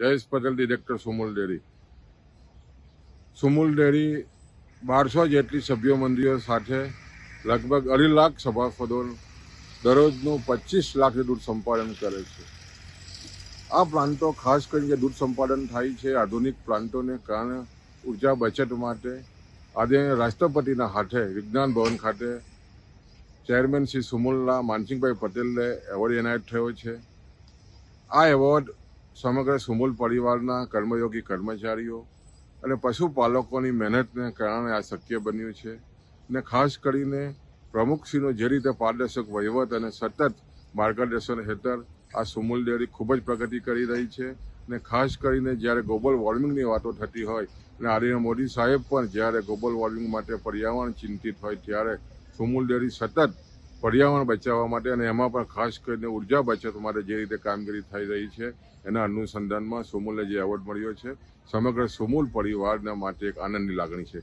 Jayesh Patel, director Sumul dairy. Sumul dairy 1200 જેટલી સભ્યો મંડળીઓ સાથે લગભગ 2.5 લાખ સભાસદો દરરોજનું 25 લાખ દૂધ સંપાદન કરે છે. આ પ્લાન્ટો ખાસ કરીને દૂધ સંપાદન થાય છે આધુનિક પ્લાન્ટોને કારણે ઉર્જા બચત માટે આજે રાષ્ટ્રપતિના હાથે વિજ્ઞાન ભવન ખાતે ચેરમેન શ્રી સુમુલના માનસિંહભાઈ પટેલને એવોર્ડ એનાયત થયો છે. આ એવોર્ડ સમગ્ર સુમુલ પરિવારના કર્મયોગી કર્મચારીઓ અને પશુપાલકોની મહેનતને કારણે આ શક્ય બન્યું છે. ને ખાસ કરીને પ્રમુખશ્રીનો જે રીતે પારદર્શક વહીવટ અને સતત માર્ગદર્શન હેઠળ આ સુમુલ ડેરી ખૂબ જ પ્રગતિ કરી રહી છે. ને ખાસ કરીને જ્યારે ગ્લોબલ વોર્મિંગની વાતો થતી હોય અને આદરણીય મોદી સાહેબ પણ જ્યારે ગ્લોબલ વોર્મિંગ માટે પર્યાવરણ ચિંતિત હોય ત્યારે સુમુલ ડેરી સતત પર્યાવરણ બચાવવા માટે અને એમાં પણ ખાસ કરીને ઉર્જા બચત માટે જે રીતે કામગીરી થઈ રહી છે એના અનુસંધાનમાં સુમુલને જે એવોર્ડ મળ્યો છે સમગ્ર સુમુલ પરિવારના માટે એક આનંદની લાગણી છે.